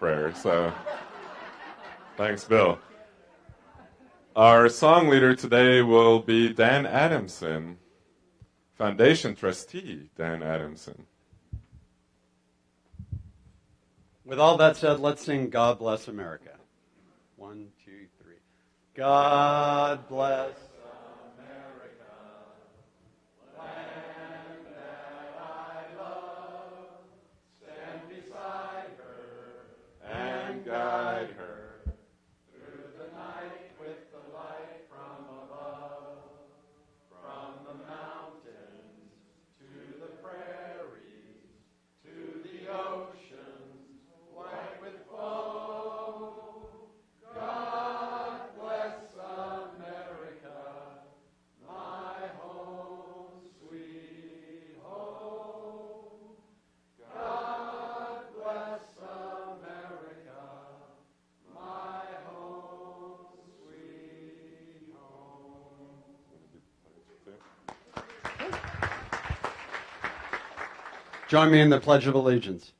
prayer. So thanks, Bill. Our song leader today will be Dan Adamson, Foundation Trustee Dan Adamson. With all that said, let's sing God Bless America. 1, 2, 3. God bless America, land that I love. Stand beside her and guide her through the night with the light from above. From the mountains to the prairies, to the oceans, white with foam. God bless America, my home, sweet home. God bless America, my home, sweet home. Join me in the Pledge of Allegiance.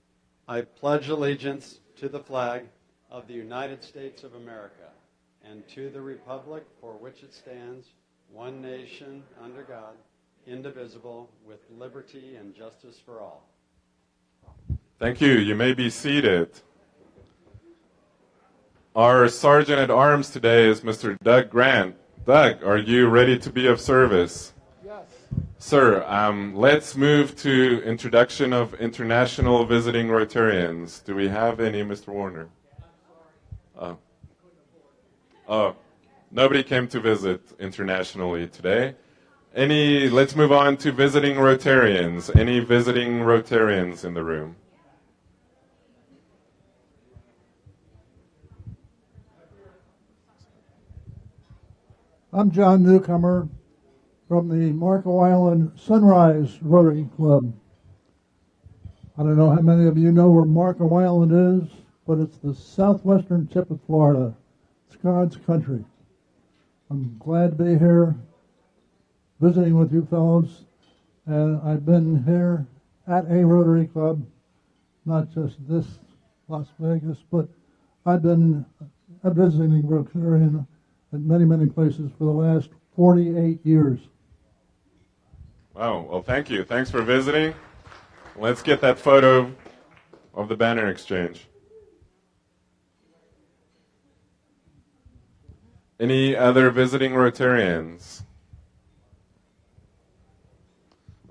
I pledge allegiance to the flag of the United States of America and to the republic for which it stands, one nation, under God, indivisible, with liberty and justice for all. Thank you. You may be seated. Our Sergeant at Arms today is Mr. Doug Grant. Doug, are you ready to be of service? Yes. Sir, let's move to introduction of international visiting Rotarians. Do we have any, Mr. Warner? Nobody came to visit internationally today. Let's move on to visiting Rotarians. Any visiting Rotarians in the room? I'm John Newcomer from the Marco Island Sunrise Rotary Club. I don't know how many of you know where Marco Island is, but it's the southwestern tip of Florida. It's God's country. I'm glad to be here visiting with you fellows, and I've been here at a Rotary Club, not just this Las Vegas, but I've been a visiting Rotarian at many, many places for the last 48 years. Wow, well, thank you. Thanks for visiting. Let's get that photo of the banner exchange. Any other visiting Rotarians?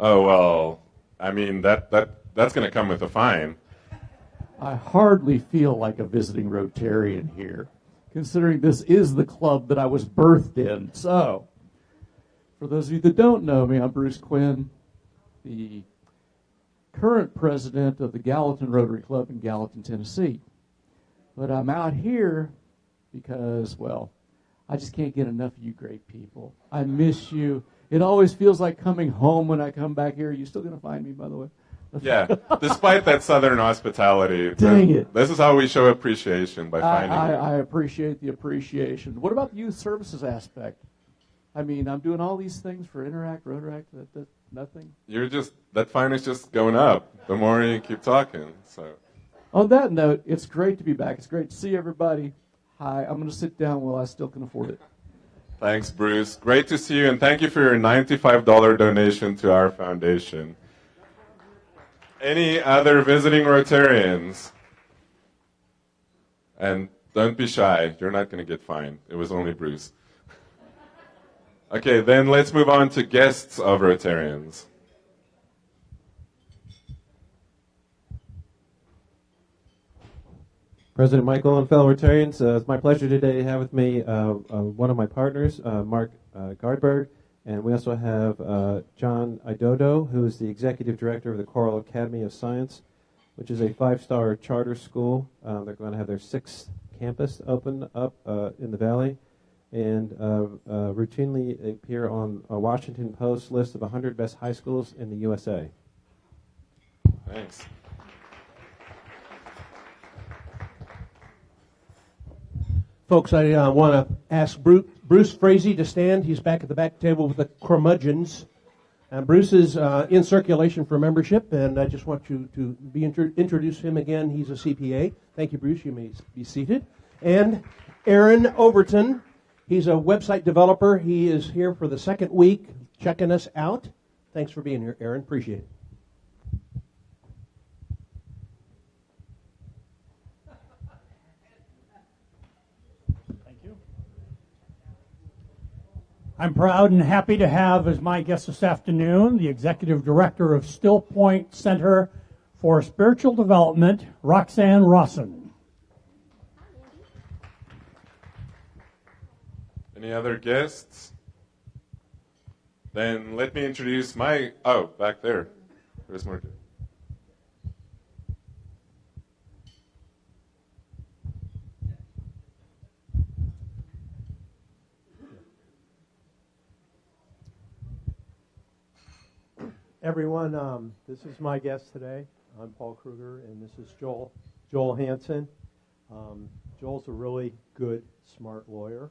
Oh, well, I mean, that's going to come with a fine. I hardly feel like a visiting Rotarian here, considering this is the club that I was birthed in. So, for those of you that don't know me, I'm Bruce Quinn, the current president of the Gallatin Rotary Club in Gallatin, Tennessee. But I'm out here because, well, I just can't get enough of you great people. I miss you. It always feels like coming home when I come back here. Are you still going to find me, by the way? Yeah, despite that southern hospitality. Dang it. This is how we show appreciation, by finding you. I appreciate the appreciation. What about the youth services aspect? I mean, I'm doing all these things for Interact, Rotaract, nothing. That fine is just going up the more you keep talking. So, on that note, it's great to be back. It's great to see everybody. Hi, I'm going to sit down while I still can afford it. Thanks, Bruce. Great to see you, and thank you for your $95 donation to our foundation. Any other visiting Rotarians? And don't be shy. You're not going to get fined. It was only Bruce. Okay, then let's move on to guests of Rotarians. President Michael and fellow Rotarians, it's my pleasure today to have with me one of my partners, Mark Gardberg, and we also have John Idodo, who is the Executive Director of the Coral Academy of Science, which is a 5-star charter school. They're going to have their 6th campus open up in the Valley, and routinely appear on a Washington Post list of 100 best high schools in the USA. Thanks. Folks, I want to ask Bruce Frazee to stand. He's back at the back table with the curmudgeons. And Bruce is in circulation for membership, and I just want you to introduce him again. He's a CPA. Thank you, Bruce. You may be seated. And Aaron Overton. He's a website developer. He is here for the second week checking us out. Thanks for being here, Aaron. Appreciate it. Thank you. I'm proud and happy to have as my guest this afternoon the Executive Director of Still Point Center for Spiritual Development, Roxanne Rawson. Any other guests? Then let me introduce back there. There's more. Everyone, this is my guest today. I'm Paul Kruger, and this is Joel Hansen. Joel's a really good, smart lawyer,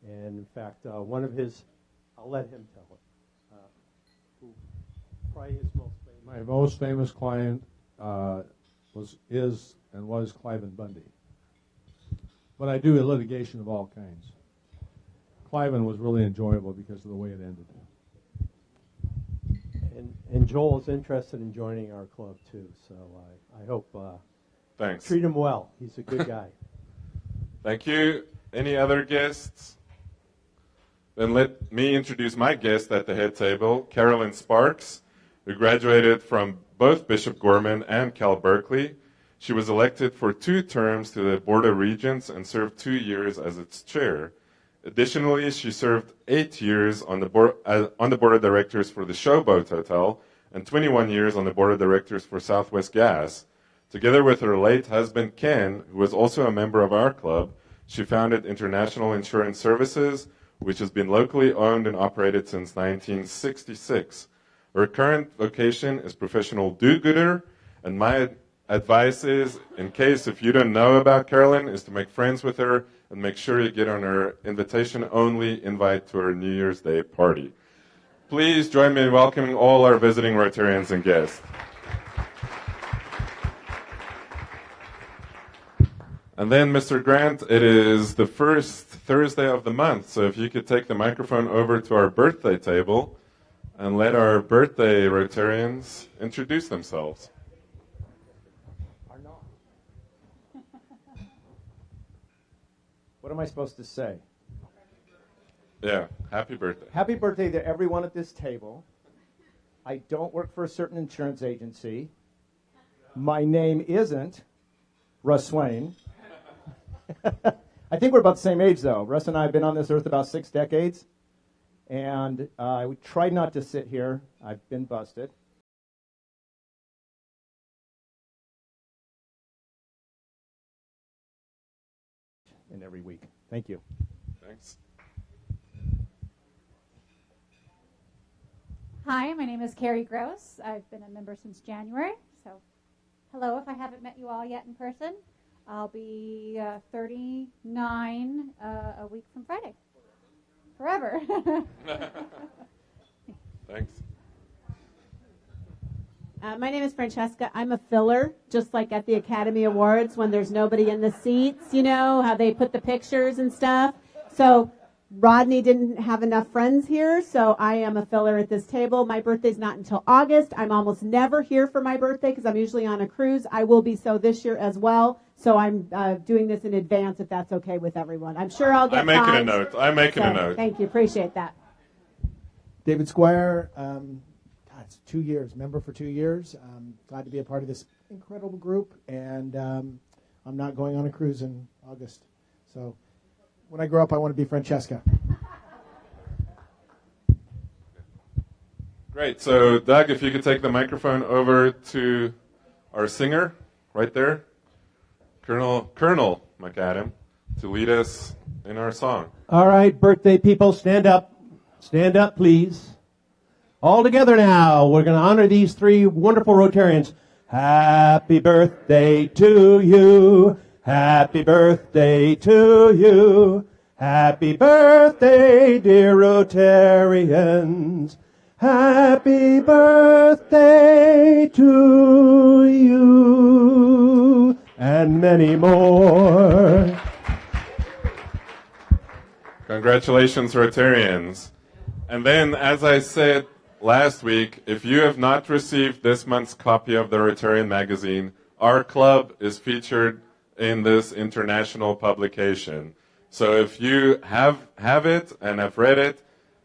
and in fact, one of his, I'll let him tell it, probably his most famous. My most famous client was Cliven Bundy. But I do litigation of all kinds. Cliven was really enjoyable because of the way it ended. And Joel is interested in joining our club too, so I hope Thanks. treat him well. He's a good guy. Thank you. Any other guests? Then let me introduce my guest at the head table, Carolyn Sparks, who graduated from both Bishop Gorman and Cal Berkeley. She was elected for 2 terms to the Board of Regents and served 2 years as its chair. Additionally, she served 8 years on the board of directors for the Showboat Hotel and 21 years on the board of directors for Southwest Gas. Together with her late husband, Ken, who was also a member of our club, she founded International Insurance Services, which has been locally owned and operated since 1966. Her current vocation is professional do-gooder, and my advice is, in case if you don't know about Carolyn, is to make friends with her and make sure you get on her invitation-only invite to her New Year's Day party. Please join me in welcoming all our visiting Rotarians and guests. And then, Mr. Grant, it is the first Thursday of the month, so if you could take the microphone over to our birthday table and let our birthday Rotarians introduce themselves. What am I supposed to say? Yeah, happy birthday. Happy birthday to everyone at this table. I don't work for a certain insurance agency. My name isn't Russ Swain. I think we're about the same age, though. Russ and I have been on this earth about 6 decades, and I tried not to sit here. I've been busted. And every week. Thank you. Thanks. Hi, my name is Carrie Gross. I've been a member since January. So, hello, if I haven't met you all yet in person. I'll be 39 a week from Friday. Forever. Thanks. My name is Francesca. I'm a filler, just like at the Academy Awards when there's nobody in the seats, you know, how they put the pictures and stuff. So Rodney didn't have enough friends here, so I am a filler at this table. My birthday's not until August. I'm almost never here for my birthday because I'm usually on a cruise. I will be so this year as well. So I'm doing this in advance if that's okay with everyone. I'm sure I'll get I'm making fined. a note. I'm making a note. Thank you. Appreciate that. David Squire, it's 2 years, member for 2 years. Glad to be a part of this incredible group, and I'm not going on a cruise in August. So when I grow up, I want to be Francesca. Great. So, Doug, if you could take the microphone over to our singer right there, Colonel McAdam, to lead us in our song. All right, birthday people, stand up. Stand up, please. All together now. We're going to honor these 3 wonderful Rotarians. Happy birthday to you. Happy birthday to you. Happy birthday, dear Rotarians. Happy birthday to you, and many more. Congratulations, Rotarians. And then, as I said last week, if you have not received this month's copy of the Rotarian magazine, our club is featured in this international publication. So if you have it and have read it,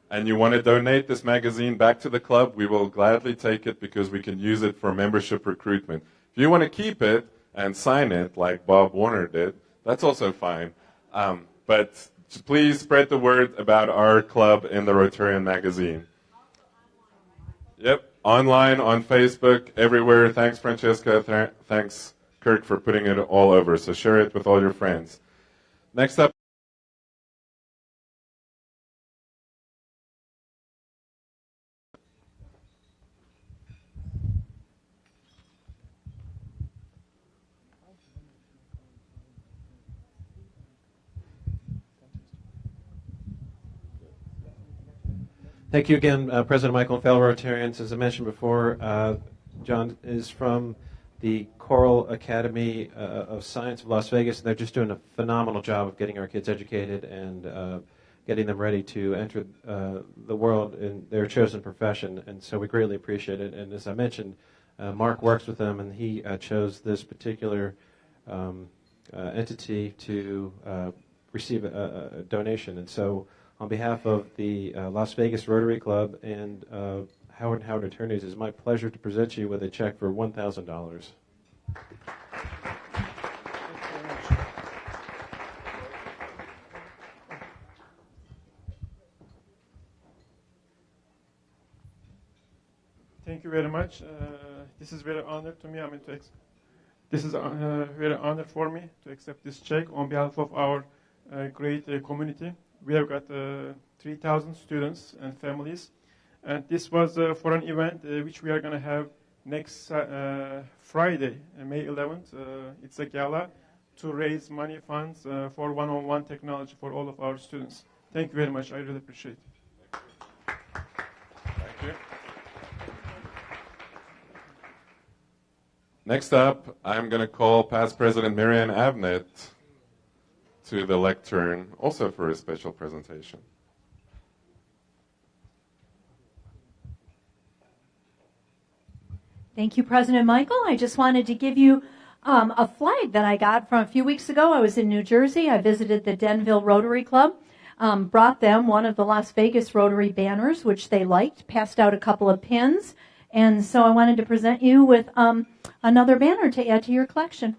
and you want to donate this magazine back to the club, we will gladly take it because we can use it for membership recruitment. If you want to keep it and sign it like Bob Warner did, that's also fine. But please spread the word about our club in the Rotarian magazine. Yep, online, on Facebook, everywhere. Thanks, Francesca. Thanks, Kirk, for putting it all over. So share it with all your friends. Next up. Thank you again, President Michael and fellow Rotarians. As I mentioned before, John is from the Choral Academy of Science of Las Vegas, and they're just doing a phenomenal job of getting our kids educated and getting them ready to enter the world in their chosen profession, and so we greatly appreciate it. And as I mentioned, Mark works with them, and he chose this particular entity to receive a donation, and so on behalf of the Las Vegas Rotary Club and Howard & Howard Attorneys, it's my pleasure to present you with a check for $1,000. Thank you very much. This is very honored to me. This is very honor for me to accept this check on behalf of our great community. We have got 3,000 students and families, and this was for an event which we are going to have next Friday, May 11th. It's a gala to raise money funds for one-on-one technology for all of our students. Thank you very much. I really appreciate it. Thank you. Next up, I'm going to call past President Marianne Avnet to the lectern, also for a special presentation. Thank you, President Michael. I just wanted to give you a flag that I got from a few weeks ago. I was in New Jersey. I visited the Denville Rotary Club, brought them one of the Las Vegas Rotary banners, which they liked, passed out a couple of pins, and so I wanted to present you with another banner to add to your collection.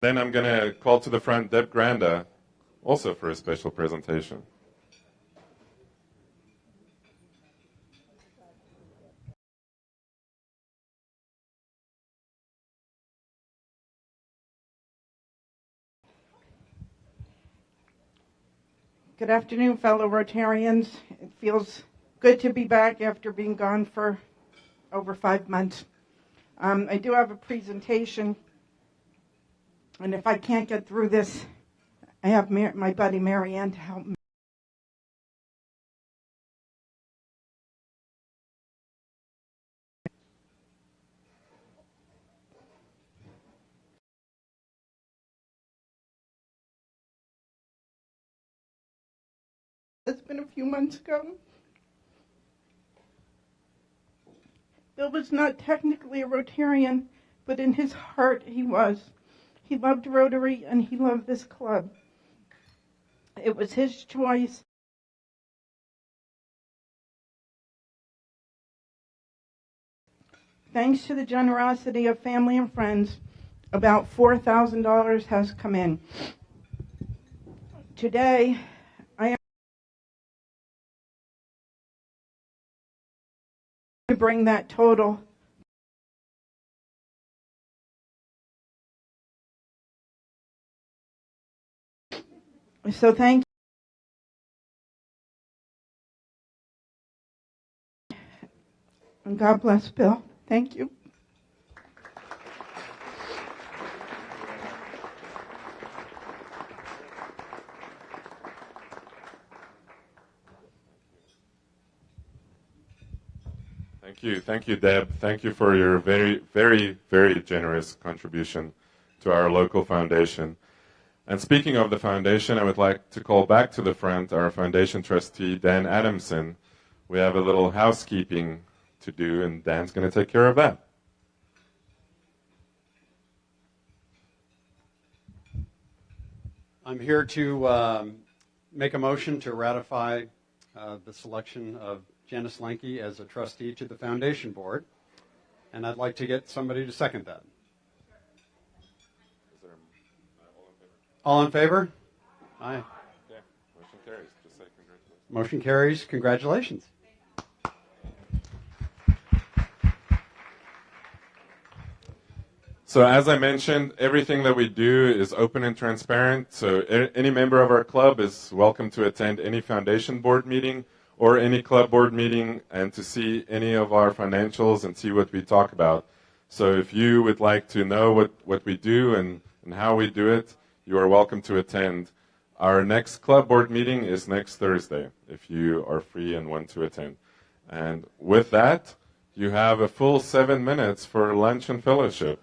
Then I'm going to call to the front Deb Granda, also for a special presentation. Good afternoon, fellow Rotarians. It feels good to be back after being gone for over 5 months. I do have a presentation, and if I can't get through this, I have my buddy Marianne to help me. It's been a few months ago. Bill was not technically a Rotarian, but in his heart he was. He loved Rotary and he loved this club. It was his choice. Thanks to the generosity of family and friends, about $4,000 has come in. Today, I am to bring that total So thank you. And God bless Bill. Thank you. Thank you, Deb. Thank you for your very, very, very generous contribution to our local foundation. And speaking of the foundation, I would like to call back to the front our foundation trustee, Dan Adamson. We have a little housekeeping to do, and Dan's going to take care of that. I'm here to make a motion to ratify the selection of Janice Lenke as a trustee to the foundation board, and I'd like to get somebody to second that. All in favor? Aye. Yeah, motion carries. Just say congratulations. Motion carries. Congratulations. So as I mentioned, everything that we do is open and transparent. So any member of our club is welcome to attend any foundation board meeting or any club board meeting and to see any of our financials and see what we talk about. So if you would like to know what we do and how we do it, you are welcome to attend. Our next club board meeting is next Thursday, if you are free and want to attend. And with that, you have a full 7 minutes for lunch and fellowship.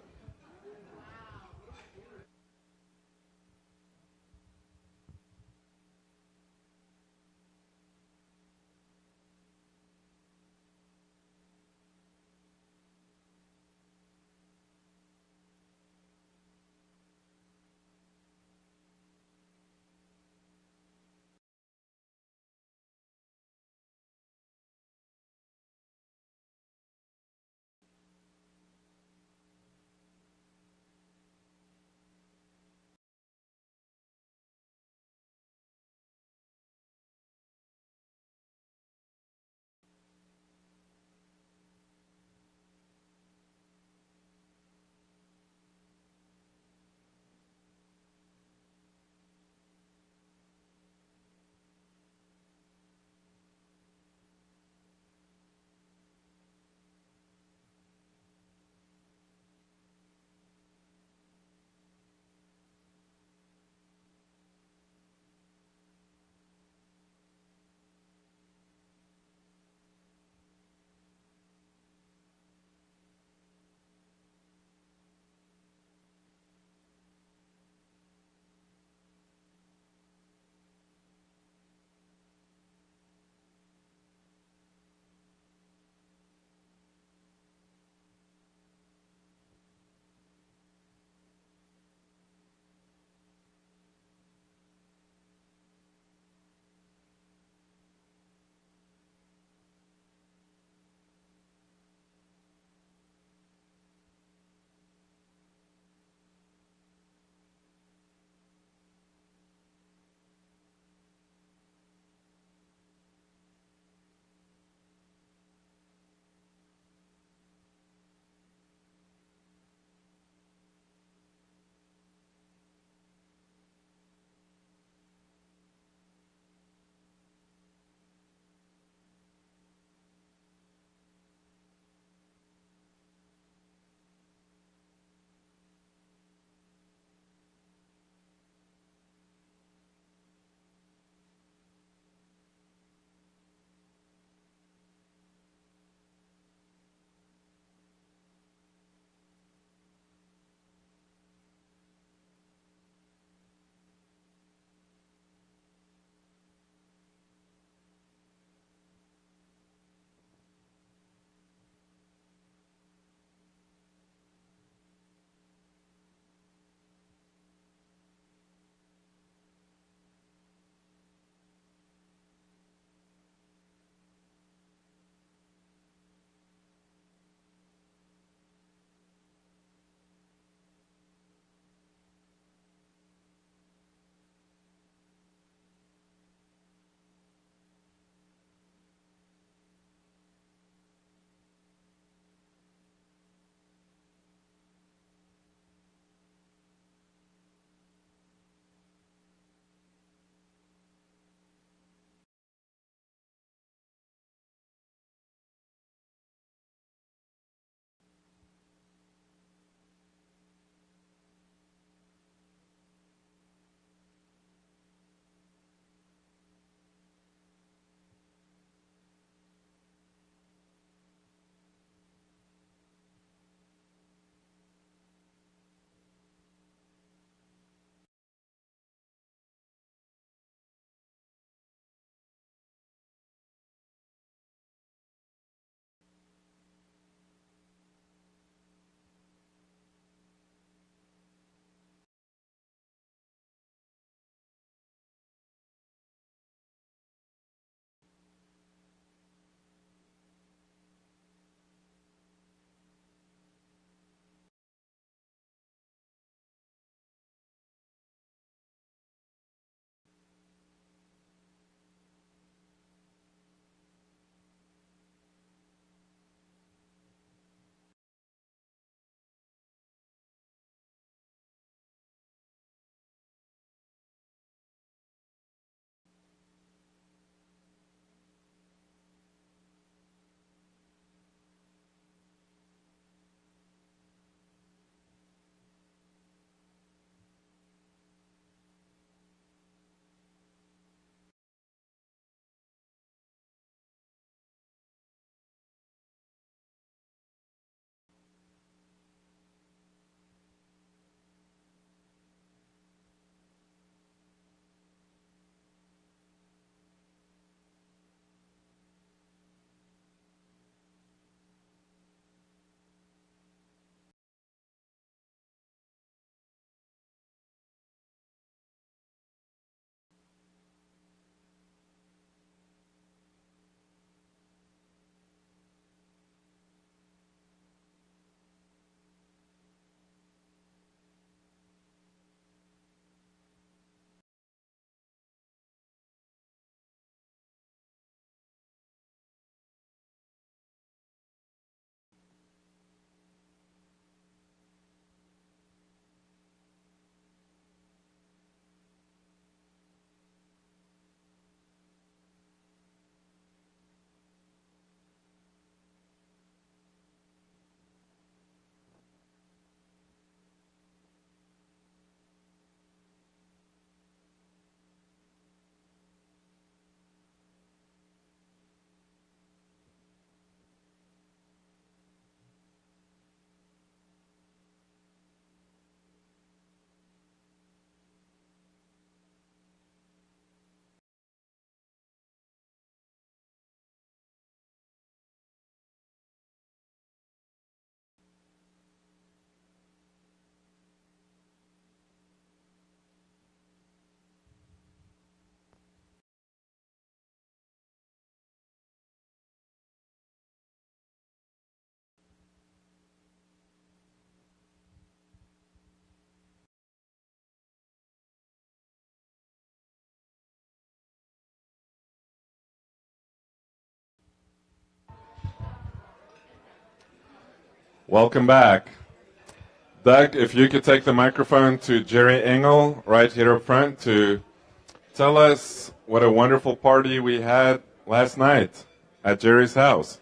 Welcome back. Doug, if you could take the microphone to Jerry Engel right here up front to tell us what a wonderful party we had last night at Jerry's house.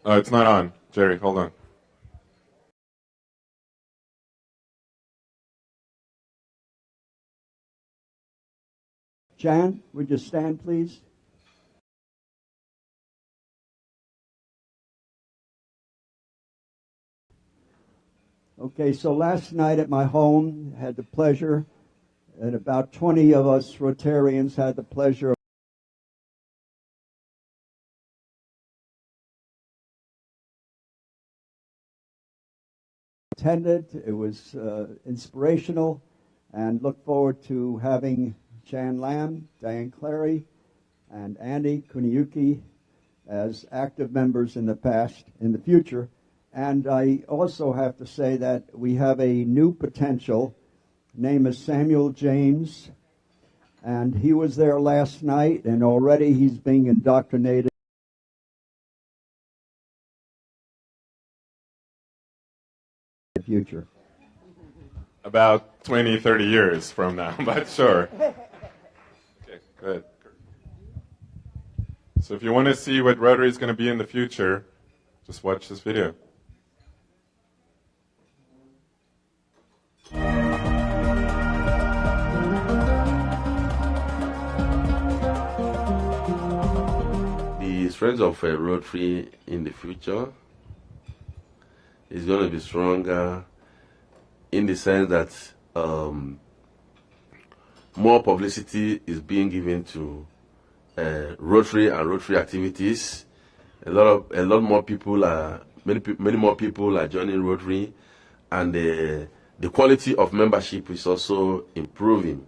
Oh, it's not on. Jerry, hold on. Jan, would you stand, please? Okay, so last night at my home, had the pleasure, and about 20 of us Rotarians had the pleasure of attended. It was inspirational, and look forward to having Jan Lamb, Diane Clary, and Andy Kuniyuki as active members in the future. And I also have to say that we have a new potential. Name is Samuel James, and he was there last night, and already he's being indoctrinated. In the future. About 20, 30 years from now, but sure. Okay, good. So if you want to see what Rotary is going to be in the future, just watch this video. The strength of Rotary in the future is going to be stronger in the sense that more publicity is being given to Rotary and Rotary activities. Many more people are joining Rotary, and the quality of membership is also improving.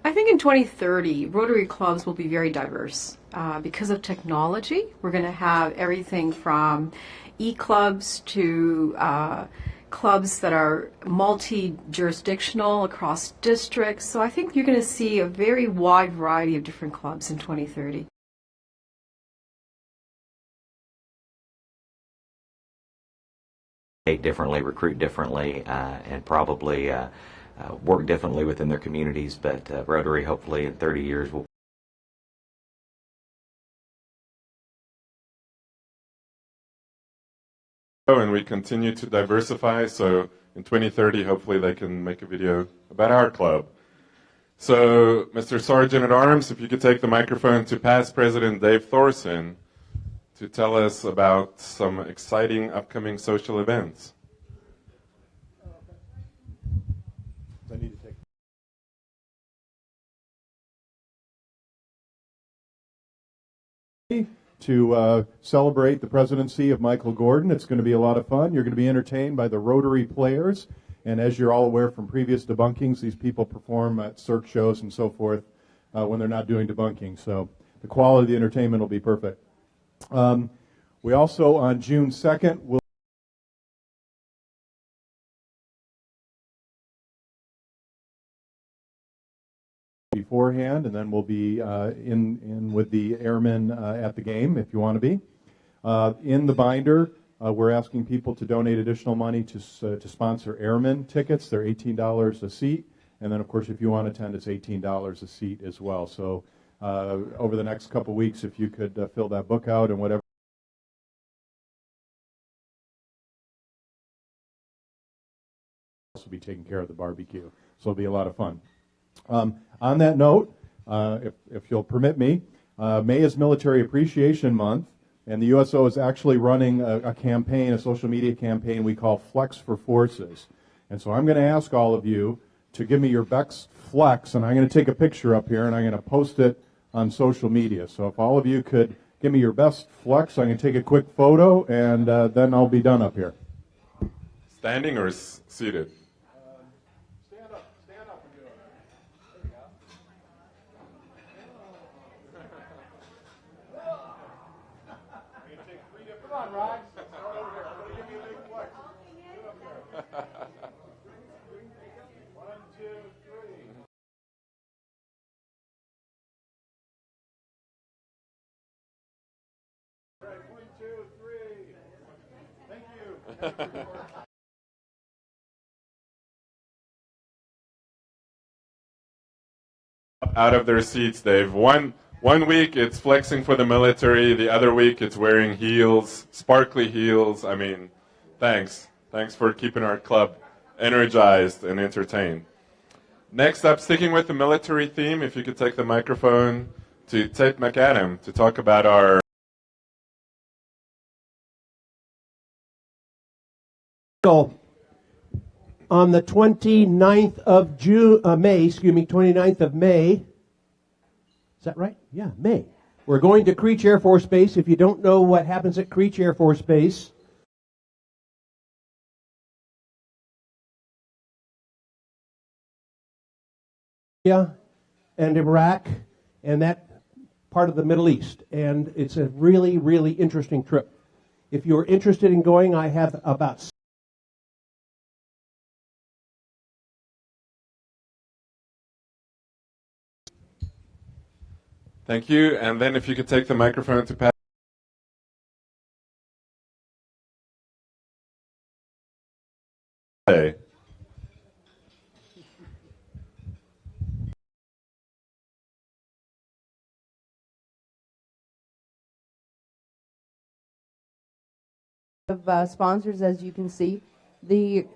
I think in 2030, Rotary clubs will be very diverse. Because of technology, we're going to have everything from e-clubs to clubs that are multi-jurisdictional across districts. So I think you're going to see a very wide variety of different clubs in 2030. Differently, recruit differently, and probably work differently within their communities, but Rotary hopefully in 30 years will and we continue to diversify, so in 2030 hopefully they can make a video about our club. So Mr. Sergeant at Arms, if you could take the microphone to past President Dave Thorson to tell us about some exciting upcoming social events. I need to take to celebrate the presidency of Michael Gordon. It's going to be a lot of fun. You're going to be entertained by the Rotary players, and as you're all aware from previous debunkings, these people perform at cirque shows and so forth when they're not doing debunking. So the quality of the entertainment will be perfect. We also, on June 2nd, will beforehand, and then we'll be in with the airmen at the game if you want to be. In the binder, we're asking people to donate additional money to sponsor airmen tickets. They're $18 a seat, and then of course if you want to attend, it's $18 a seat as well. So over the next couple weeks, if you could fill that book out and whatever. Also be taking care of the barbecue, so it'll be a lot of fun. On that note, if you'll permit me, May is Military Appreciation Month, and the USO is actually running a campaign, a social media campaign we call Flex for Forces. And so I'm going to ask all of you to give me your best flex, and I'm going to take a picture up here, and I'm going to post it on social media. So if all of you could give me your best flex, I'm going to take a quick photo, and then I'll be done up here. Standing or seated? Come on, Rod. Thank you. Out of their seats, Dave. One week it's flexing for the military. The other week it's wearing heels, sparkly heels. I mean, thanks. Thanks for keeping our club energized and entertained. Next up, sticking with the military theme, if you could take the microphone to Ted McAdam to talk about our on the 29th of May, 29th of May. Is that right? Yeah, May. We're going to Creech Air Force Base. If you don't know what happens at Creech Air Force Base, and Iraq and that part of the Middle East. And it's a really, really interesting trip. If you're interested in going, I have about Thank you. And then if you could take the microphone to Pat. Of sponsors, as you can see. The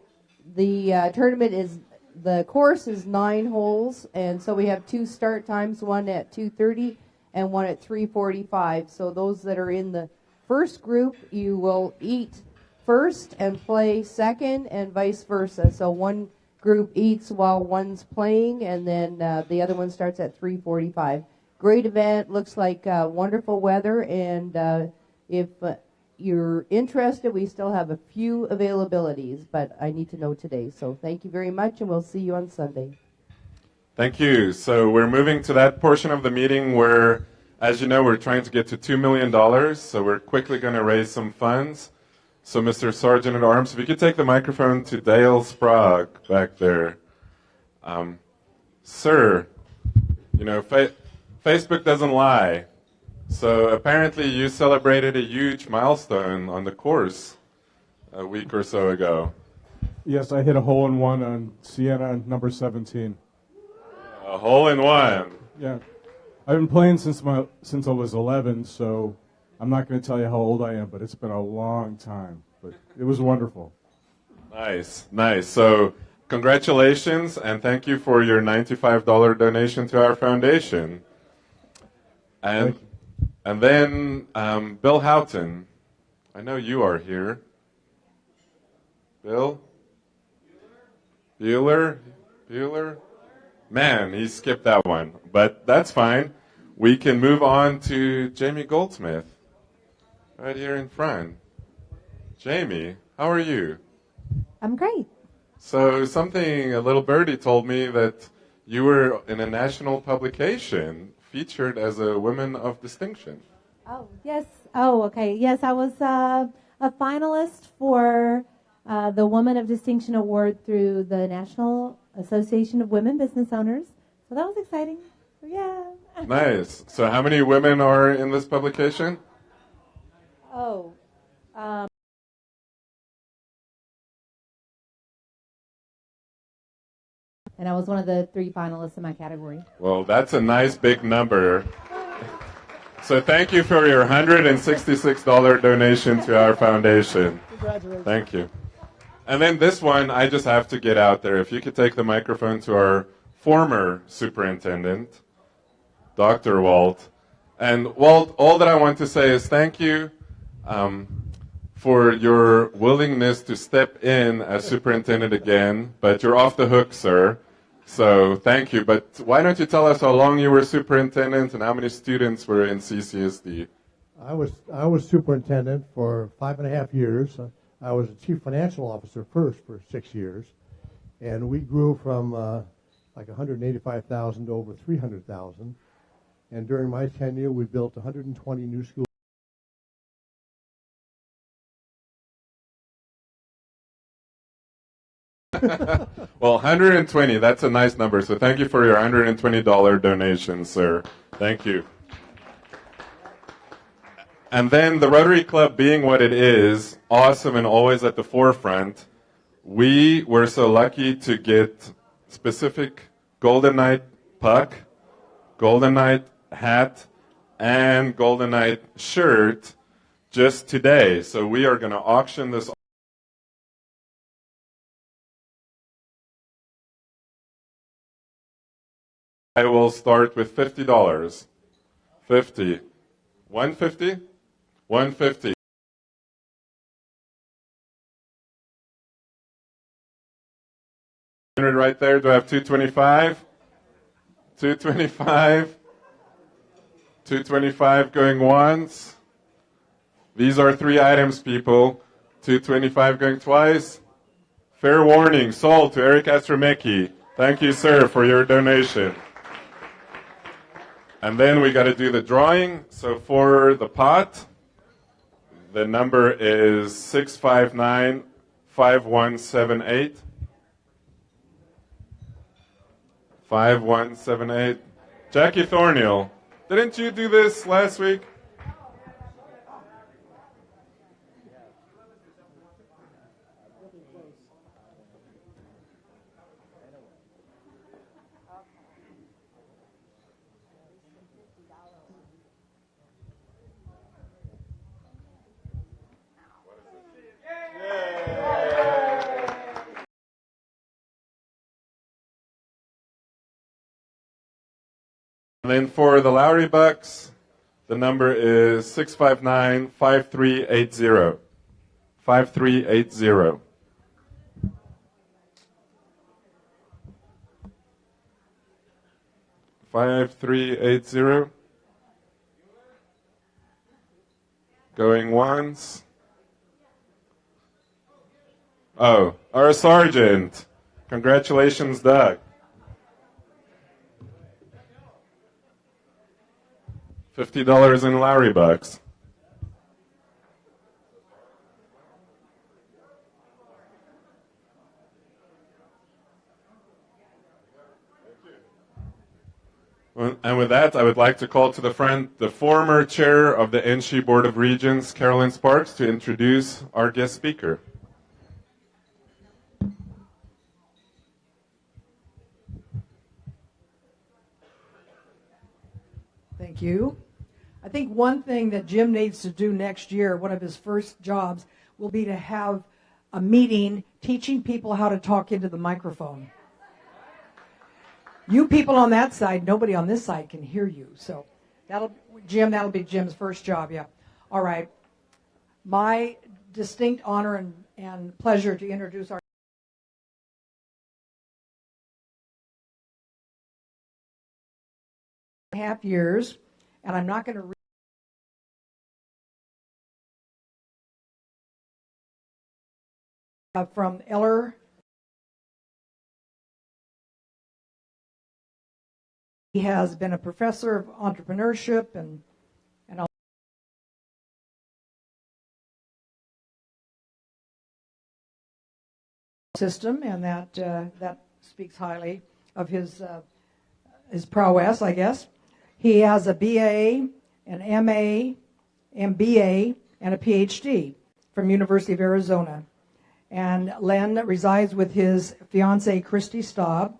tournament is, the course is 9 holes, and so we have 2 start times, one at 2:30 and one at 3:45. So those that are in the first group, you will eat first and play second, and vice versa. So one group eats while one's playing, and then the other one starts at 3:45. Great event. Looks like wonderful weather, and if you're interested, we still have a few availabilities, but I need to know today. So thank you very much, and we'll see you on Sunday. Thank you. So we're moving to that portion of the meeting where, as you know, we're trying to get to $2 million. So we're quickly going to raise some funds. So Mr. Sergeant at Arms, if you could take the microphone to Dale Sprague back there. Sir, you know, Facebook doesn't lie. So apparently you celebrated a huge milestone on the course a week or so ago. Yes, I hit a hole-in-one on Sienna number 17. A hole-in-one? Yeah. I've been playing since I was 11, so I'm not going to tell you how old I am, but it's been a long time. But it was wonderful. Nice, nice. So congratulations, and thank you for your $95 donation to our foundation. And then Bill Houghton, I know you are here. Bill? Bueller? Man, he skipped that one, but that's fine. We can move on to Jamie Goldsmith, right here in front. Jamie, how are you? I'm great. So a little birdie told me that you were in a national publication featured as a Woman of Distinction. Oh, yes. Oh, okay. Yes, I was a finalist for the Woman of Distinction Award through the National Association of Women Business Owners. So that was exciting. So, yeah. Nice. So how many women are in this publication? Oh. And I was one of the 3 finalists in my category. Well, that's a nice big number. So thank you for your $166 donation to our foundation. Congratulations. Thank you. And then this one, I just have to get out there. If you could take the microphone to our former superintendent, Dr. Walt. And Walt, all that I want to say is thank you for your willingness to step in as superintendent again, but you're off the hook, sir. So thank you. But why don't you tell us how long you were superintendent and how many students were in CCSD? I was superintendent for 5.5 years. I was a chief financial officer first for 6 years, and we grew from like 185,000 to over 300,000. And during my tenure, we built 120 new schools. Well, 120, that's a nice number. So thank you for your $120 donation, sir. Thank you. And then the Rotary Club being what it is, awesome and always at the forefront, we were so lucky to get specific Golden Knight puck, Golden Knight hat, and Golden Knight shirt just today. So we are going to auction this. I will start with $50. 50. 150? 150. Right there. Do I have 225? 225. 225 going once. These are 3 items, people. 225 going twice. Fair warning. Sold to Eric Astromecki. Thank you, sir, for your donation. And then we got to do the drawing. So for the pot, the number is 659-5178. 5178. Jackie Thornhill, didn't you do this last week? And then for the Lowry Bucks, the number is 659-5380. 5380. $5380. Going once. Oh, our sergeant. Congratulations, Doug. $50 in Lowry bucks. And with that, I would like to call to the front the former chair of the NSHE Board of Regents, Carolyn Sparks, to introduce our guest speaker. Thank you. I think one thing that Jim needs to do next year, one of his first jobs, will be to have a meeting teaching people how to talk into the microphone. You people on that side, nobody on this side can hear you. So that'll be Jim's first job, yeah. All right. My distinct honor and pleasure to introduce our half years, and I'm not going to read from Eller. He has been a professor of entrepreneurship and system, and that speaks highly of his prowess, I guess. He has a BA, an MA, MBA, and a PhD from University of Arizona. And Len resides with his fiancée, Christy Staub,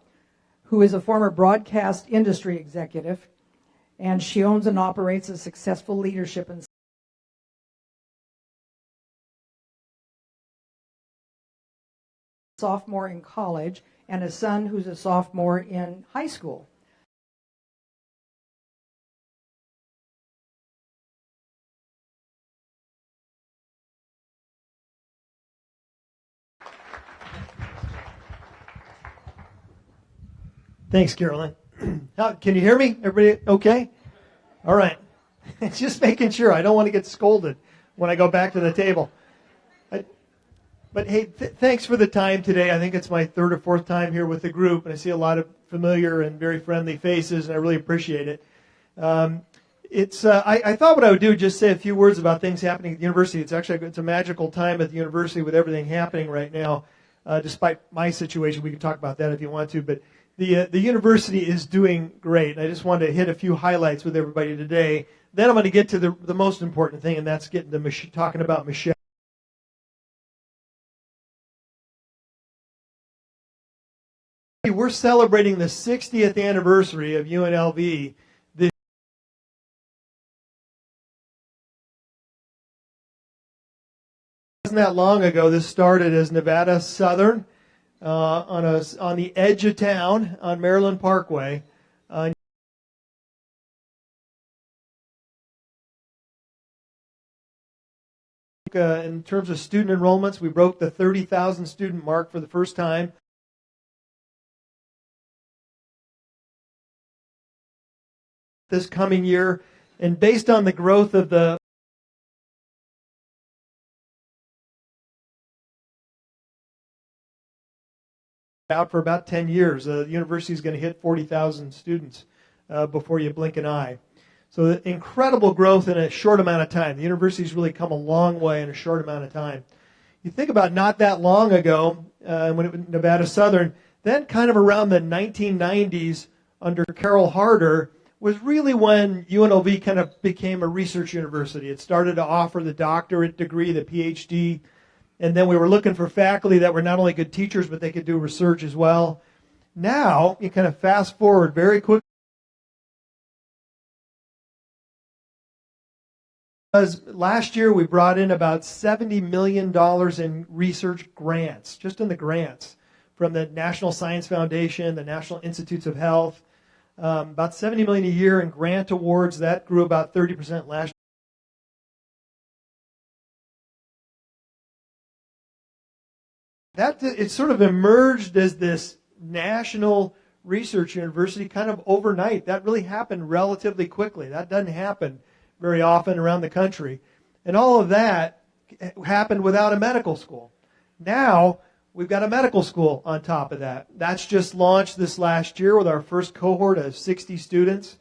who is a former broadcast industry executive, and she owns and operates a successful leadership and sophomore in college, and a son who's a sophomore in high school. Thanks, Carolyn. Can you hear me? Everybody okay? All right. Just making sure. I don't want to get scolded when I go back to the table. But hey, thanks for the time today. I think it's my third or fourth time here with the group, and I see a lot of familiar and very friendly faces, and I really appreciate it. I thought what I would do is just say a few words about things happening at the university. It's a magical time at the university with everything happening right now. Despite my situation, we can talk about that if you want to, but the university is doing great. I just wanted to hit a few highlights with everybody today. Then I'm going to get to the most important thing, and that's getting to talking about Michelle. We're celebrating the 60th anniversary of UNLV. This wasn't that long ago. This started as Nevada Southern on the edge of town on Maryland Parkway. In terms of student enrollments, we broke the 30,000 student mark for the first time. This coming year, and based on the growth of the out for about 10 years, the university is going to hit 40,000 students before you blink an eye. So incredible growth in a short amount of time. The university's really come a long way in a short amount of time. You think about not that long ago, when it was Nevada Southern, then kind of around the 1990s under Carol Harder, was really when UNLV kind of became a research university. It started to offer the doctorate degree, the PhD, and then we were looking for faculty that were not only good teachers, but they could do research as well. Now, you kind of fast forward very quickly. Because last year we brought in about $70 million in research grants, just in the grants, from the National Science Foundation, the National Institutes of Health. About $70 million a year in grant awards. That grew about 30% last year. It sort of emerged as this national research university kind of overnight. That really happened relatively quickly. That doesn't happen very often around the country. And all of that happened without a medical school. Now, we've got a medical school on top of that. That's just launched this last year with our first cohort of 60 students.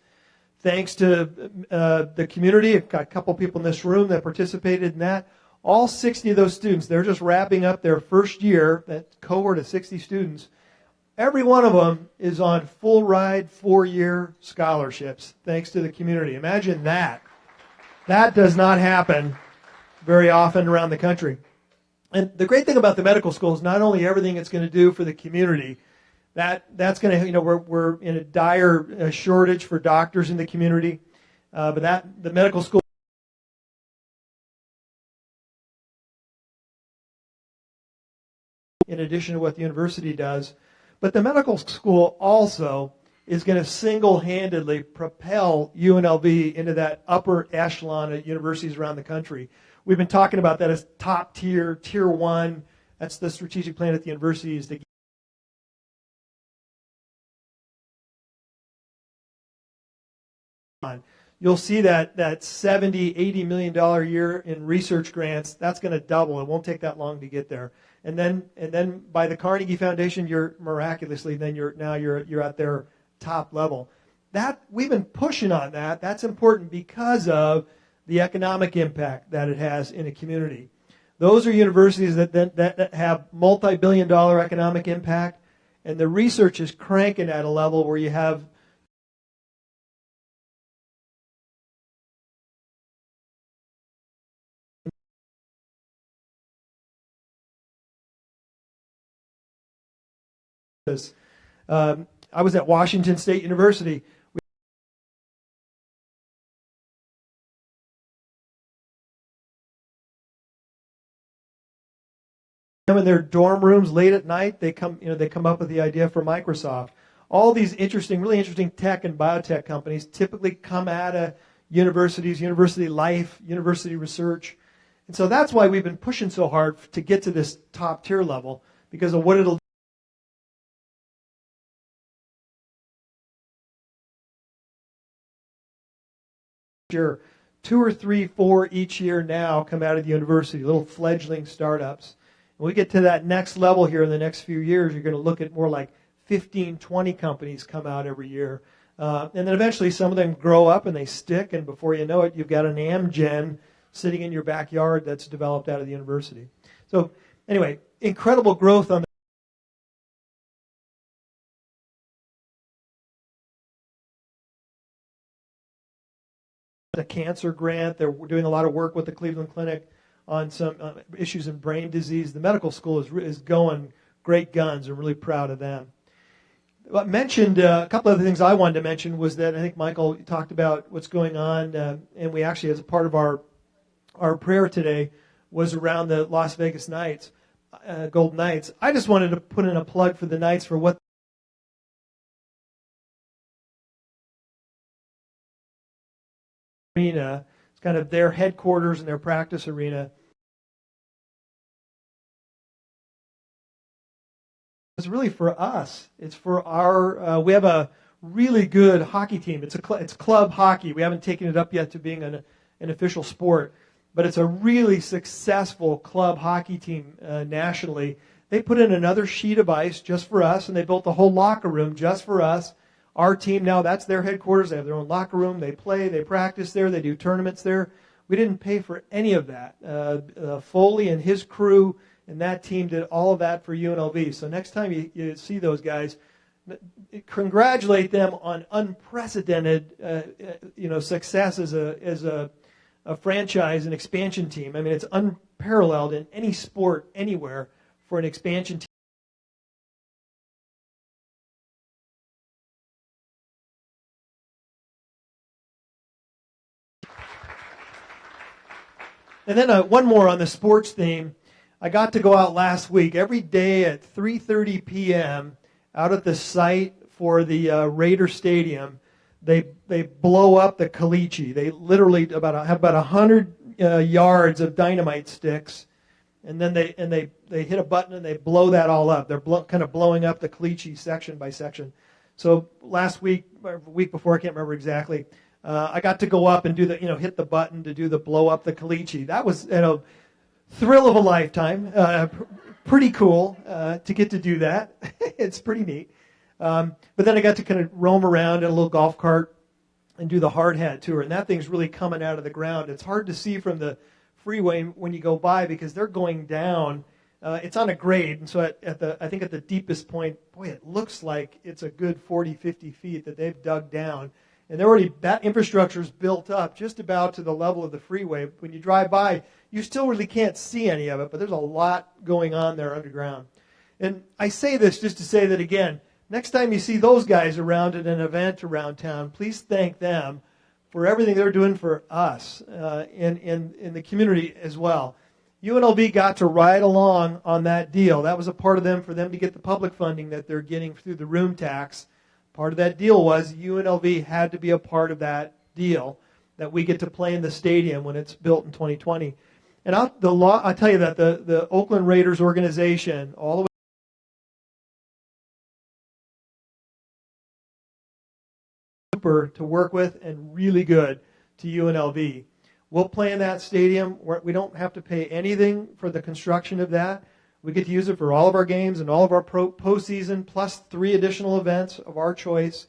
Thanks to the community, I've got a couple people in this room that participated in that. All 60 of those students, they're just wrapping up their first year, that cohort of 60 students. Every one of them is on full ride 4-year scholarships, thanks to the community. Imagine that. That does not happen very often around the country. And the great thing about the medical school is not only everything it's going to do for the community, that's going to, we're in a dire shortage for doctors in the community, but the medical school, in addition to what the university does, but the medical school also is going to single-handedly propel UNLV into that upper echelon at universities around the country. We've been talking about that as top tier, tier 1. That's the strategic plan at the university, is to you'll see that $70, $80 million a year in research grants, that's going to double. It won't take that long to get there. And then by the Carnegie Foundation, you're at their top level. That we've been pushing on that. That's important because of the economic impact that it has in a community. Those are universities that have multi-billion-dollar economic impact, and the research is cranking at a level where you have I was at Washington State University. In their dorm rooms late at night, they come up with the idea for Microsoft. All these really interesting tech and biotech companies typically come out of universities, university life, university research. And so that's why we've been pushing so hard to get to this top tier level, because of what it'll do. Sure, 2 or 3, 4 each year now come out of the university, little fledgling startups. When we get to that next level here in the next few years, you're going to look at more like 15, 20 companies come out every year. And then eventually some of them grow up and they stick, and before you know it, you've got an Amgen sitting in your backyard that's developed out of the university. So anyway, incredible growth on the a cancer grant. They're doing a lot of work with the Cleveland Clinic on some issues in brain disease. The medical school is going great guns. I'm really proud of them. I mentioned a couple of the things I wanted to mention was that I think Michael talked about what's going on, and we actually, as a part of our prayer today, was around the Las Vegas Knights, Golden Knights. I just wanted to put in a plug for the Knights for what arena. It's kind of their headquarters and their practice arena. It's really for us. It's for our. We have a really good hockey team. It's club hockey. We haven't taken it up yet to being an official sport, but it's a really successful club hockey team nationally. They put in another sheet of ice just for us, and they built a whole locker room just for us. Our team now, that's their headquarters. They have their own locker room. They play. They practice there. They do tournaments there. We didn't pay for any of that. Foley and his crew and that team did all of that for UNLV. So next time you see those guys, congratulate them on unprecedented success as a franchise and expansion team. I mean, it's unparalleled in any sport anywhere for an expansion team. And then one more on the sports theme. I got to go out last week every day at 3:30 p.m. out at the site for the Raider Stadium. They blow up the caliche. They literally have about 100 yards of dynamite sticks, and then they hit a button and they blow that all up. They're kind of blowing up the caliche section by section. So last week, or week before, I can't remember exactly. I got to go up and do hit the button to do the blow up the caliche. That was thrill of a lifetime. Pretty cool to get to do that. It's pretty neat. But then I got to kind of roam around in a little golf cart and do the hard hat tour, and that thing's really coming out of the ground. It's hard to see from the freeway when you go by because they're going down. It's on a grade, and so I think at the deepest point, boy, it looks like it's a good 40, 50 feet that they've dug down. And that infrastructure is built up just about to the level of the freeway. When you drive by, you still really can't see any of it, but there's a lot going on there underground. And I say this just to say that, again, next time you see those guys around at an event around town, please thank them for everything they're doing for us in the community as well. UNLV got to ride along on that deal. That was a part of them for them to get the public funding that they're getting through the room tax. Part of that deal was UNLV had to be a part of that deal that we get to play in the stadium when it's built in 2020. And I'll tell you that the Oakland Raiders organization, all the way super to work with and really good to UNLV. We'll play in that stadium. We don't have to pay anything for the construction of that. We get to use it for all of our games and all of our postseason, plus 3 additional events of our choice.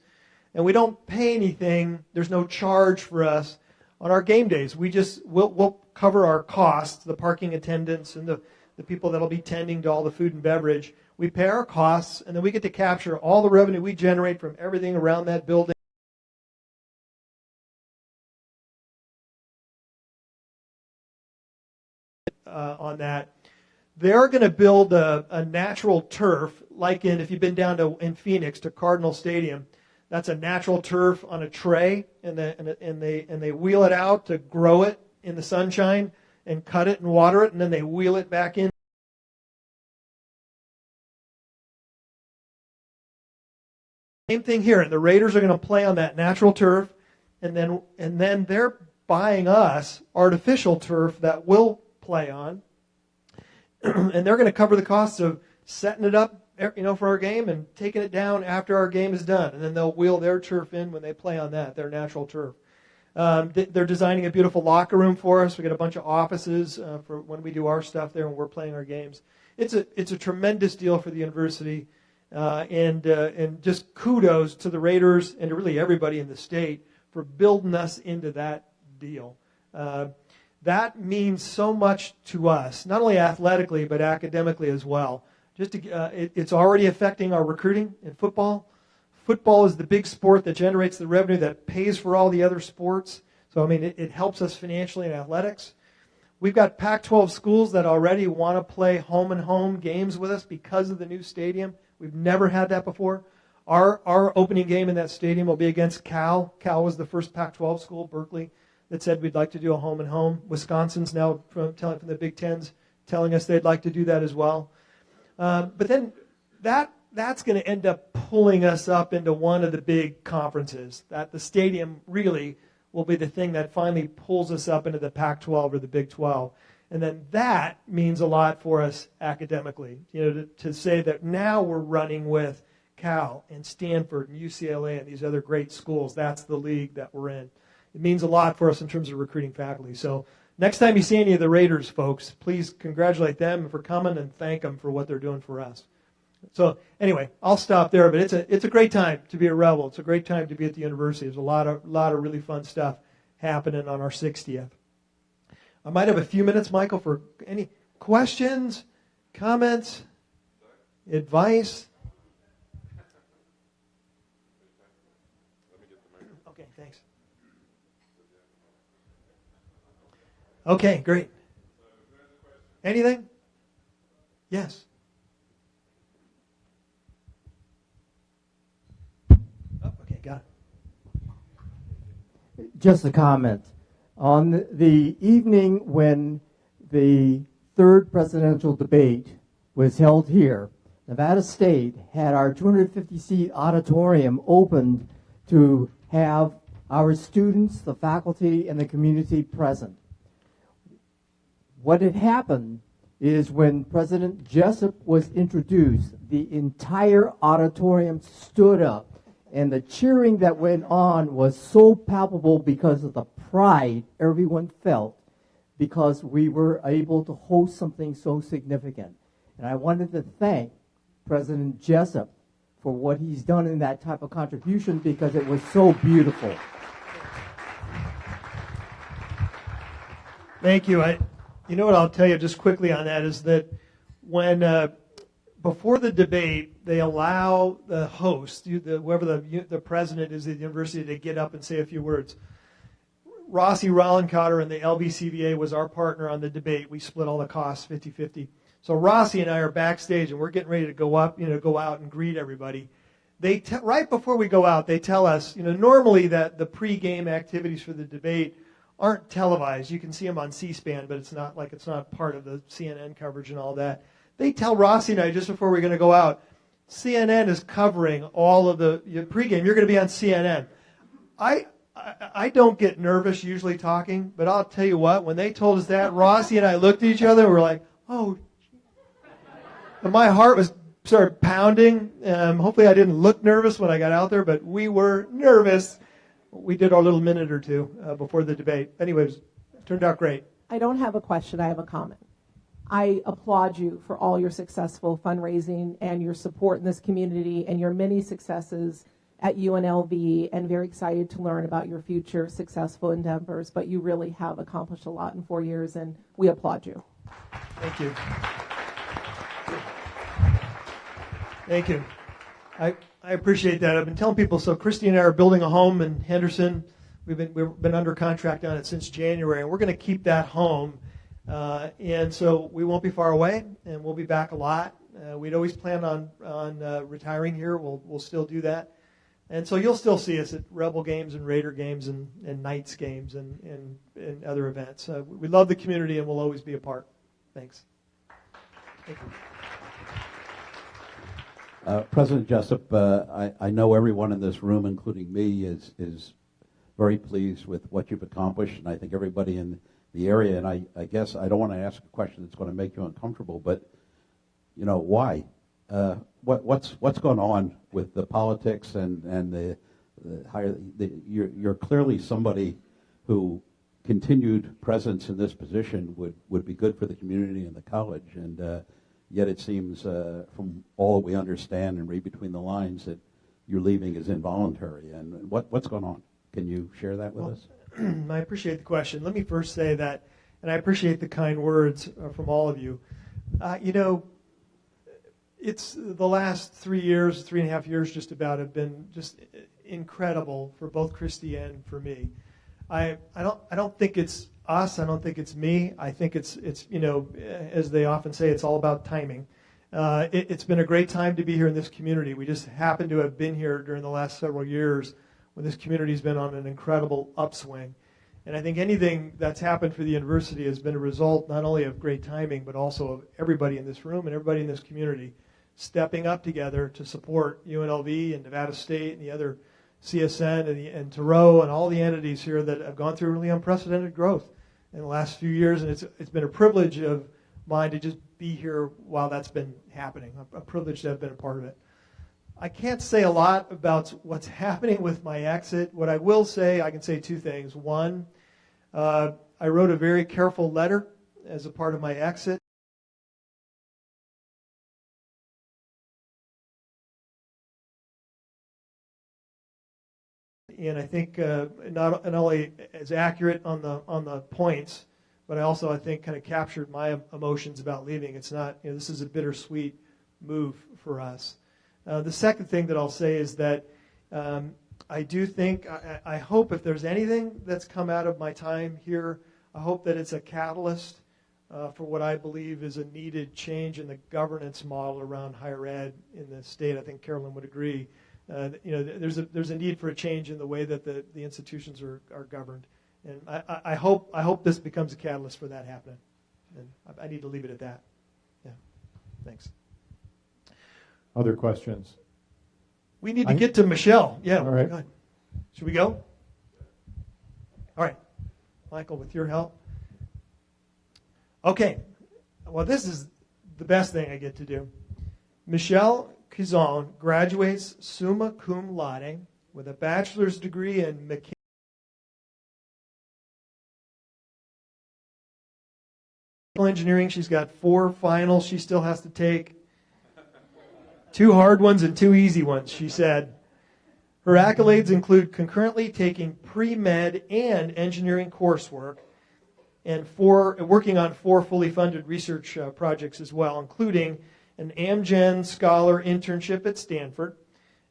And we don't pay anything. There's no charge for us on our game days. We'll cover our costs, the parking attendants and the people that'll be tending to all the food and beverage. We pay our costs, and then we get to capture all the revenue we generate from everything around that building. On that. They're going to build a natural turf, like if you've been down in Phoenix to Cardinal Stadium. That's a natural turf on a tray, and they wheel it out to grow it in the sunshine and cut it and water it, and then they wheel it back in. Same thing here, and the Raiders are going to play on that natural turf, and then they're buying us artificial turf that we'll play on. And they're going to cover the costs of setting it up, for our game and taking it down after our game is done. And then they'll wheel their turf in when they play on that, their natural turf. They're designing a beautiful locker room for us. We got a bunch of offices for when we do our stuff there when we're playing our games. It's a tremendous deal for the university, and just kudos to the Raiders and to really everybody in the state for building us into that deal. That means so much to us, not only athletically, but academically as well. It's already affecting our recruiting in football. Football is the big sport that generates the revenue that pays for all the other sports. So, I mean, it helps us financially in athletics. We've got Pac-12 schools that already want to play home-and-home games with us because of the new stadium. We've never had that before. Our opening game in that stadium will be against Cal. Cal was the first Pac-12 school, Berkeley, that said we'd like to do a home-and-home. Wisconsin's now from the Big Tens telling us they'd like to do that as well. But then that's going to end up pulling us up into one of the big conferences. That the stadium really will be the thing that finally pulls us up into the Pac-12 or the Big 12. And then that means a lot for us academically. To say that now we're running with Cal and Stanford and UCLA and these other great schools. That's the league that we're in. It means a lot for us in terms of recruiting faculty. So next time you see any of the Raiders folks, please congratulate them for coming and thank them for what they're doing for us. So anyway, I'll stop there, but it's a great time to be a Rebel. It's a great time to be at the university. There's a lot of really fun stuff happening on our 60th. I might have a few minutes, Michael, for any questions, comments, advice. Okay, thanks. Okay, great. Anything? Yes. Oh, okay, got it. Just a comment. On the evening when the third presidential debate was held here, Nevada State had our 250-seat auditorium opened to have our students, the faculty, and the community present. What had happened is when President Jessup was introduced, the entire auditorium stood up, and the cheering that went on was so palpable because of the pride everyone felt because we were able to host something so significant. And I wanted to thank President Jessup for what he's done in that type of contribution because it was so beautiful. Thank you. You know what I'll tell you just quickly on that is that when before the debate, they allow the host, whoever the president is at the university, to get up and say a few words. Rossi Rollencotter and the LBCVA was our partner on the debate. We split all the costs 50-50. So Rossi and I are backstage, and we're getting ready to go up, go out and greet everybody. Right before we go out, they tell us, normally that the pre-game activities for the debate aren't televised. You can see them on C-SPAN, but it's not part of the CNN coverage and all that. They tell Rossi and I just before we're going to go out, CNN is covering all of the pregame. You're going to be on CNN. I don't get nervous usually talking, but I'll tell you what, when they told us that, Rossi and I looked at each other and we're like, oh. And my heart started pounding. Hopefully I didn't look nervous when I got out there, but we were nervous. We did our little minute or two before the debate. Anyways, it turned out great. I don't have a question. I have a comment. I applaud you for all your successful fundraising and your support in this community and your many successes at UNLV, and very excited to learn about your future successful endeavors. But you really have accomplished a lot in 4 years, and we applaud you. Thank you. Thank you. I appreciate that. I've been telling people, so Christy and I are building a home in Henderson. We've been under contract on it since January, and we're going to keep that home. And so we won't be far away, and we'll be back a lot. We'd always planned on retiring here. We'll still do that. And so you'll still see us at Rebel games and Raider games and Knights games and other events. We love the community, and we'll always be a part. Thanks. Thank you. President Jessup, I know everyone in this room, including me, is very pleased with what you've accomplished, and I think everybody in the area, and I guess I don't want to ask a question that's going to make you uncomfortable, but, why? What's going on with the politics and the higher? You're clearly somebody who continued presence in this position would be good for the community and the college, and yet it seems from all we understand and read between the lines that your leaving is involuntary. And what's going on? Can you share that with us? I appreciate the question. Let me first say that, and I appreciate the kind words from all of you. It's the last 3.5 years just about have been just incredible for both Christy and for me. I don't think it's us. I don't think it's me. I think it's as they often say, it's all about timing. It's been a great time to be here in this community. We just happen to have been here during the last several years when this community's been on an incredible upswing. And I think anything that's happened for the university has been a result not only of great timing, but also of everybody in this room and everybody in this community stepping up together to support UNLV and Nevada State and the other CSN and Thoreau and all the entities here that have gone through really unprecedented growth in the last few years. And it's been a privilege of mine to just be here while that's been happening, a privilege to have been a part of it. I can't say a lot about what's happening with my exit. What I will say, I can say two things. One, I wrote a very careful letter as a part of my exit. And I think not only is accurate on the points, but I think kind of captured my emotions about leaving. It's not, this is a bittersweet move for us. The second thing that I'll say is that I do think, I hope if there's anything that's come out of my time here, I hope that it's a catalyst for what I believe is a needed change in the governance model around higher ed in the state. I think Carolyn would agree. There's a need for a change in the way that the institutions are governed. And I hope this becomes a catalyst for that happening. And I need to leave it at that. Yeah. Thanks. Other questions? We need to get to Michelle. Yeah. All right. Go ahead. Should we go? All right. Michael, with your help. Okay. Well, this is the best thing I get to do. Michelle Kizon graduates summa cum laude with a bachelor's degree in mechanical engineering. She's got 4 finals she still has to take. 2 hard ones and 2 easy ones, she said. Her accolades include concurrently taking pre-med and engineering coursework and working on 4 fully funded research projects as well, including an Amgen Scholar internship at Stanford,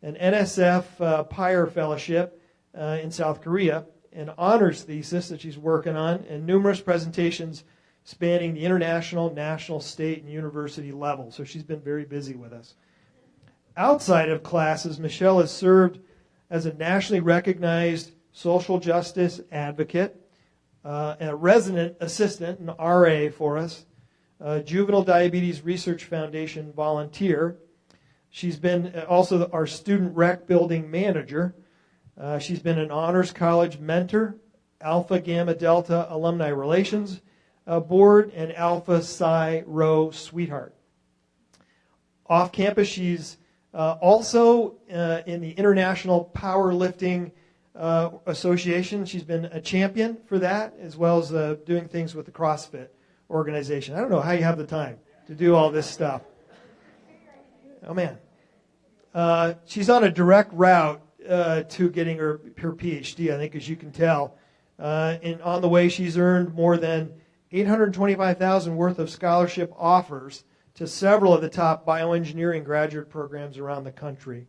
an NSF Pyre Fellowship in South Korea, an honors thesis that she's working on, and numerous presentations spanning the international, national, state, and university level. So she's been very busy with us. Outside of classes, Michelle has served as a nationally recognized social justice advocate, and a resident assistant, an RA for us, Juvenile Diabetes Research Foundation volunteer. She's been also our student rec building manager. She's been an honors college mentor, Alpha Gamma Delta Alumni Relations Board, and Alpha Psi Rho Sweetheart. Off campus, she's also in the International Powerlifting Association. She's been a champion for that, as well as doing things with the CrossFit organization. I don't know how you have the time to do all this stuff. Oh, man. She's on a direct route to getting her PhD, I think, as you can tell. And on the way, she's earned more than $825,000 worth of scholarship offers to several of the top bioengineering graduate programs around the country.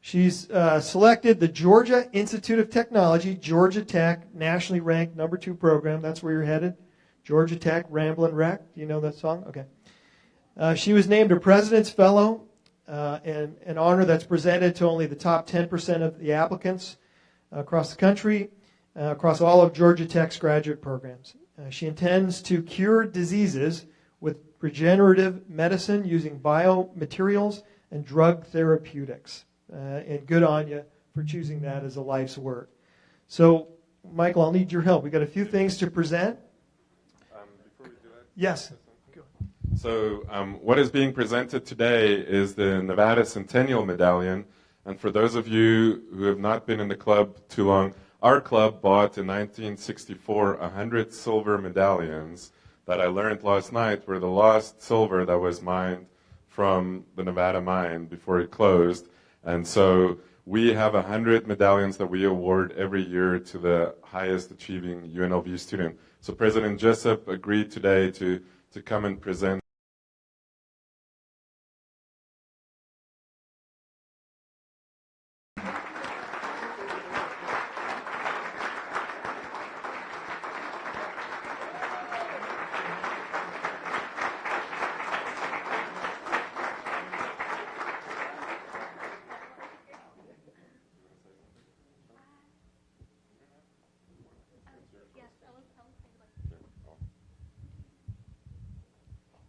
She's selected the Georgia Institute of Technology, Georgia Tech, nationally ranked number 2 program. That's where you're headed. Georgia Tech, Ramblin' Wreck. Do you know that song? Okay. She was named a President's Fellow, an honor that's presented to only the top 10% of the applicants across the country, across all of Georgia Tech's graduate programs. She intends to cure diseases with regenerative medicine using biomaterials and drug therapeutics. And good on you for choosing that as a life's work. So, Michael, I'll need your help. We've got a few things to present. Before we do that, yes. So what is being presented today is the Nevada Centennial Medallion. And for those of you who have not been in the club too long, our club bought in 1964 100 silver medallions that I learned last night were the lost silver that was mined from the Nevada mine before it closed. And so we have 100 medallions that we award every year to the highest achieving UNLV student. So President Jessup agreed today to come and present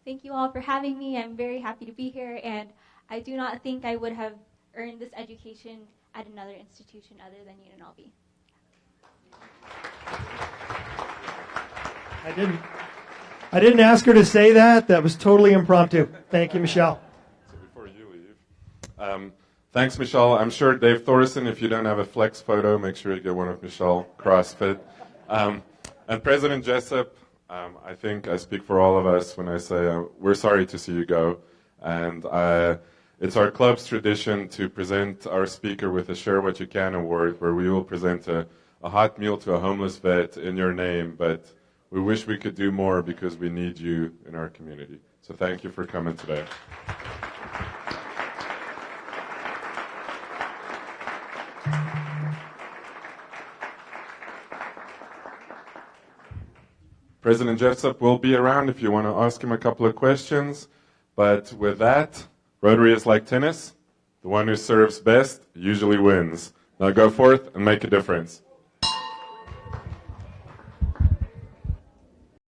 Thank you all for having me. I'm very happy to be here, and I do not think I would have earned this education at another institution other than UNLV. I didn't ask her to say that. That was totally impromptu. Thank you, Michelle. So before you leave, thanks, Michelle. I'm sure Dave Thorson, if you don't have a flex photo, make sure you get one of Michelle CrossFit. And President Jessup, I think I speak for all of us when I say we're sorry to see you go. And it's our club's tradition to present our speaker with a Share What You Can award, where we will present a hot meal to a homeless vet in your name. But we wish we could do more because we need you in our community. So thank you for coming today. President Jessup will be around if you want to ask him a couple of questions. But with that, Rotary is like tennis. The one who serves best usually wins. Now go forth and make a difference.